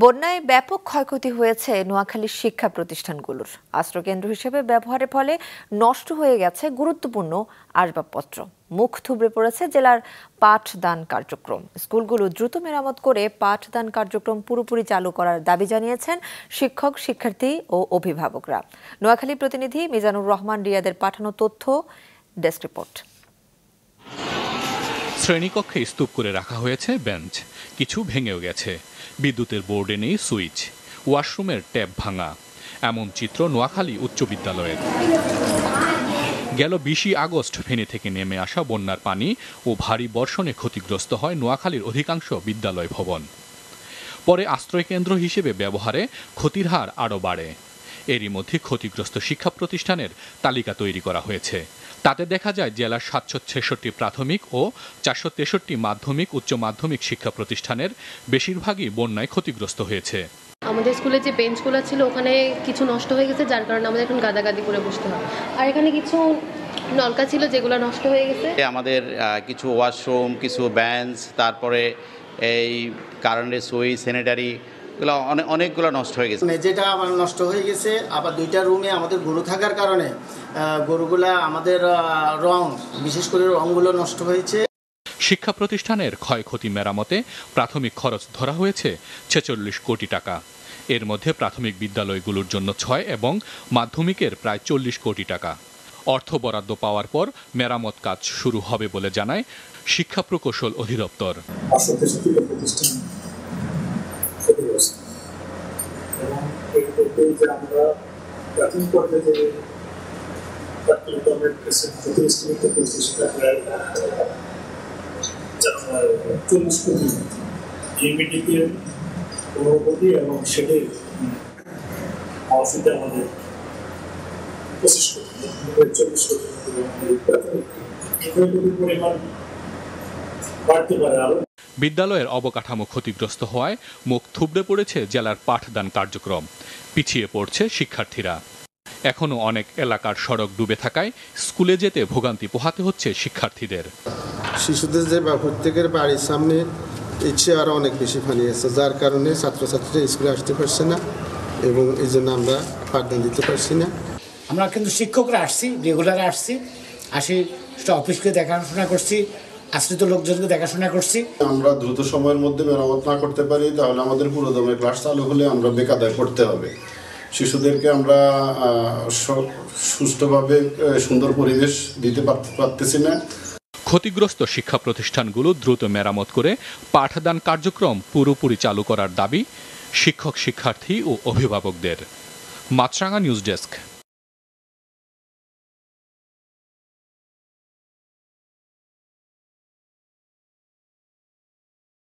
বন্যায় ব্যাপক ক্ষয়ক্ষতি হয়েছে নোয়াখালীর শিক্ষা প্রতিষ্ঠানগুলোর। আশ্রয়কেন্দ্র হিসেবে ব্যবহারের ফলে নষ্ট হয়ে গেছে গুরুত্বপূর্ণ আসবাবপত্র। মুখ থুবড়ে পড়েছে জেলার পাঠদান কার্যক্রম। স্কুলগুলো দ্রুত মেরামত করে পাঠদান কার্যক্রম পুরোপুরি চালু করার দাবি জানিয়েছেন শিক্ষক, শিক্ষার্থী ও অভিভাবকরা। নোয়াখালী প্রতিনিধি মিজানুর রহমান রিয়াদের পাঠানো তথ্য, ডেস্ক রিপোর্ট। শ্রেণীকক্ষে স্তূপ করে রাখা হয়েছে বেঞ্চ, কিছু ভেঙেও গেছে। বিদ্যুতের বোর্ডে নেই সুইচ, ওয়াশরুমের ট্যাপ ভাঙা। এমন চিত্র নোয়াখালী উচ্চ বিদ্যালয়ের। গেল 20 আগস্ট ফেনী থেকে নেমে আসা বন্যার পানি ও ভারী বর্ষণে ক্ষতিগ্রস্ত হয় নোয়াখালীর অধিকাংশ বিদ্যালয় ভবন। পরে আশ্রয়কেন্দ্র হিসেবে ব্যবহারে ক্ষতির হার আরও বাড়ে। এরই মধ্যে ক্ষতিগ্রস্ত শিক্ষা প্রতিষ্ঠানের তালিকা তৈরি করা হয়েছে। তাতে দেখা যায় জেলার 766 প্রাথমিক ও 463 মাধ্যমিক, উচ্চ মাধ্যমিক শিক্ষা প্রতিষ্ঠানের বেশিরভাগই বন্যায় ক্ষতিগ্রস্ত হয়েছে। আমাদের স্কুলে যে বেঞ্চগুলো ছিল ওখানে কিছু নষ্ট হয়ে গেছে, যার কারণে আমাদের এখন গাদাগাদি করে বসতে হয়। আর এখানে কিছু নলকা ছিল যেগুলো নষ্ট হয়ে গেছে। আমাদের কিছু ওয়াশরুম, কিছু বেঞ্চ, তারপরে এই কারেন্টের সুইচ, স্যানিটারি অনেকগুলো নষ্ট হয়ে গেছে। যেটা আমার নষ্ট হয়ে গেছে, আবার 2টা রুমে আমাদের গরু থাকার কারণে গরুগুলা আমাদের বিশেষ করে রংগুলো নষ্ট হয়েছে। শিক্ষা প্রতিষ্ঠানের ক্ষয়ক্ষতি মেরামতে প্রাথমিক খরচ ধরা হয়েছে 46 কোটি টাকা। এর মধ্যে প্রাথমিক বিদ্যালয়গুলোর জন্য 6 এবং মাধ্যমিকের প্রায় 40 কোটি টাকা। অর্থ বরাদ্দ পাওয়ার পর মেরামত কাজ শুরু হবে বলে জানায় শিক্ষা প্রকৌশল অধিদপ্তর। বিদ্যালয়ের অবকাঠামো ক্ষতিগ্রস্ত হওয়ায় মুখ থুবড়ে পড়েছে জেলার পাঠদান কার্যক্রম। পিছিয়ে পড়ছে শিক্ষার্থীরা। এখনো অনেক এলাকার সড়ক ডুবে থাকায় স্কুলে যেতে ভোগান্তি পোহাতে হচ্ছে শিক্ষার্থীদের। শিশুদের যে প্রত্যেকের বাড়ির সামনে ইচ্ছে আরো অনেক বেশি পানি আছে, যার কারণে ছাত্রছাত্রীরা স্কুলে আসতে পারছে না এবং এই জন্য আমরা পাঠদান দিতে পারছি না। আমরা কিন্তু শিক্ষকরা আসছি, রেগুলার আসছি, অফিসকে দেখাশোনা করছি, আশ্রিত লোকজনকে দেখাশোনা করছি। আমরা দ্রুত সময়ের মধ্যে মেরামত না করতে পারি তাহলে আমাদের পুরোদমে ক্লাস চালু হলে আমরা বেকায়দায় পড়তে হবে। শিশুদেরকে আমরা সুষ্ঠুভাবে সুন্দর পরিবেশ দিতে পারতেছি না। ক্ষতিগ্রস্ত শিক্ষা প্রতিষ্ঠানগুলো দ্রুত মেরামত করে পাঠদান কার্যক্রম পুরোপুরি চালু করার দাবি শিক্ষক, শিক্ষার্থী ও অভিভাবকদের। মাছরাঙা নিউজ ডেস্ক।